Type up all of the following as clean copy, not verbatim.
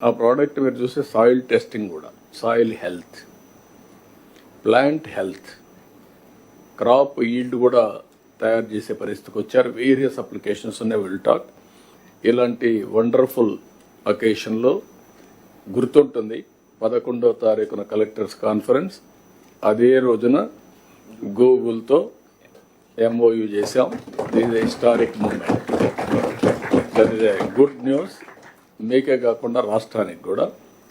ఆ ప్రోడక్ట్ మీరు చూస్తే సాయిల్ టెస్టింగ్ కూడా, soil health, plant health, crop yield కూడా తయారు చేసే పరిస్థితికి వచ్చారు. వేరియస్ అప్లికేషన్స్ ఉన్నాయి. విల్ టాక్ ఇలాంటి వండర్ఫుల్ అకేషన్లో గుర్తుంటుంది 11వ తారీఖున కలెక్టర్స్ కాన్ఫరెన్స్. అదే రోజున గూగుల్తో MOU చేశాం. This historic moment. That is a good news. మీకే కాకుండా రాష్ట్రానికి కూడా,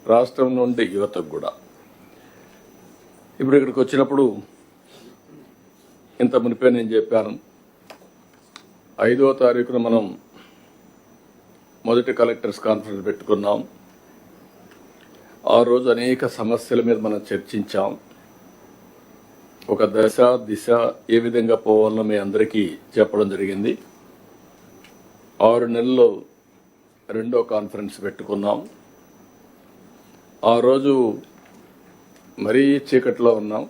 రాష్ట్రం నుండి యువతకు కూడా. ఇప్పుడు ఇక్కడికి వచ్చినప్పుడు ఇంత మునిపే నేను చెప్పాను, 5వ తారీఖున మనం మొదటి కలెక్టర్స్ కాన్ఫరెన్స్ పెట్టుకున్నాం. ఆ రోజు అనేక సమస్యల మీద మనం చర్చించాం. ఒక దశ దిశ ఏ విధంగా పోవాలో మీ అందరికీ చెప్పడం జరిగింది. 6 నెలల్లో 2వ కాన్ఫరెన్స్ పెట్టుకున్నాం. ఆ రోజు మరీ చీకట్లో ఉన్నాం.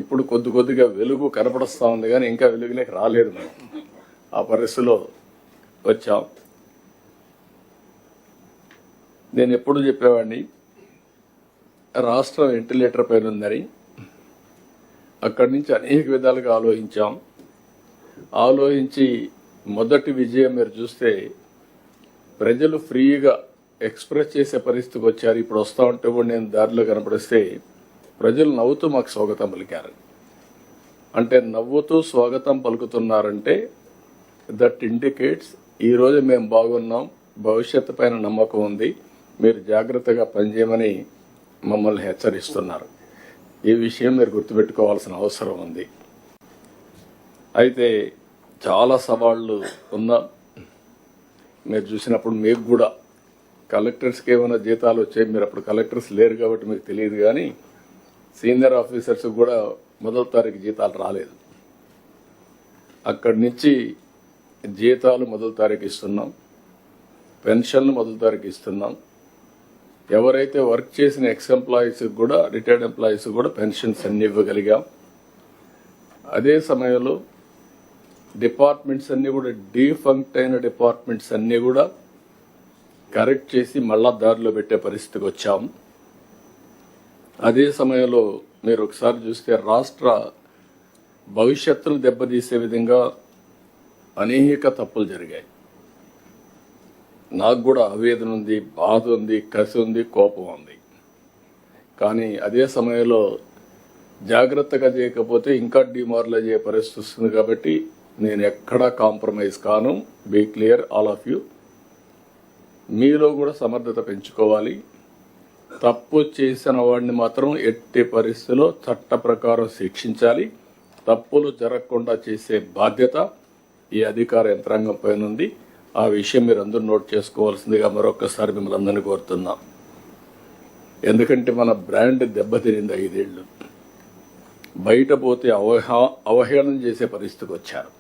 ఇప్పుడు కొద్దిగా వెలుగు కనపడుస్తూ ఉంది, కానీ ఇంకా వెలుగులోకి రాలేదు. మనం ఆ పరిస్థితిలో వచ్చాం. నేను ఎప్పుడు చెప్పేవాడిని, రాష్ట్రం వెంటిలేటర్ పైన ఉందని. అక్కడి నుంచి అనేక విధాలుగా ఆలోచించి మొదటి విజయం మీరు చూస్తే ప్రజలు ఫ్రీగా ఎక్స్ప్రెస్ చేసే పరిస్థితికి వచ్చారు. ఇప్పుడు వస్తూ ఉంటే కూడా నేను దారిలో కనపడిస్తే ప్రజలు నవ్వుతూ మాకు స్వాగతం పలికారు. అంటే నవ్వుతూ స్వాగతం పలుకుతున్నారంటే దట్ ఇండికేట్స్ ఈరోజు మేము బాగున్నాం, భవిష్యత్తు పైన నమ్మకం ఉంది, మీరు జాగ్రత్తగా పనిచేయమని మమ్మల్ని హెచ్చరిస్తున్నారు. ఈ విషయం మీరు గుర్తుపెట్టుకోవాల్సిన అవసరం ఉంది. అయితే చాలా సవాళ్లు ఉన్నా మీరు చూసినప్పుడు మీకు కూడా కలెక్టర్స్కి ఏమైనా జీతాలు వచ్చాయి. మీరు అప్పుడు కలెక్టర్స్ లేరు కాబట్టి మీకు తెలియదు, కానీ సీనియర్ ఆఫీసర్స్ కూడా 1వ తారీఖు జీతాలు రాలేదు. అక్కడి నుంచి జీతాలు 1వ తారీఖు ఇస్తున్నాం, పెన్షన్లు 1వ తారీఖు ఇస్తున్నాం. ఎవరైతే వర్క్ చేసిన ఎక్స్ ఎంప్లాయీస్ కూడా, రిటైర్డ్ ఎంప్లాయీస్ కూడా పెన్షన్స్ అన్ని ఇవ్వగలిగాం. అదే సమయంలో డిపార్ట్మెంట్స్ అన్ని కూడా, డీఫంక్ట్ అయిన డిపార్ట్మెంట్స్ అన్ని కూడా కరెక్ట్ చేసి మళ్ళా దారిలో పెట్టే పరిస్థితికి వచ్చాం. అదే సమయంలో మీరు ఒకసారి చూస్తే రాష్ట్ర భవిష్యత్తును దెబ్బతీసే విధంగా అనేక తప్పులు జరిగాయి. నాకు కూడా ఆవేదన ఉంది, బాధ ఉంది, కసి ఉంది, కోపం ఉంది. కానీ అదే సమయంలో జాగ్రత్తగా చేయకపోతే ఇంకా డిమారలైజ్ అయ్యే పరిస్థితి వస్తుంది. కాబట్టి నేను ఎక్కడా కాంప్రమైజ్ కాను. Be clear all of you. మీలో కూడా సమర్థత పెంచుకోవాలి. తప్పు చేసిన వాడిని మాత్రం ఎట్టి పరిస్థితిలో చట్ట ప్రకారం శిక్షించాలి. తప్పులు జరగకుండా చేసే బాధ్యత ఈ అధికార యంత్రాంగం పైన ఉంది. ఆ విషయం మీరు అందరూ నోట్ చేసుకోవాల్సిందిగా మరొకసారి మిమ్మల్ని అందరినీ కోరుతున్నాం. ఎందుకంటే మన బ్రాండ్ దెబ్బతినింది. 5 ఏళ్ళు బయట పోతే అవహేళన చేసే పరిస్థితికి వచ్చారు.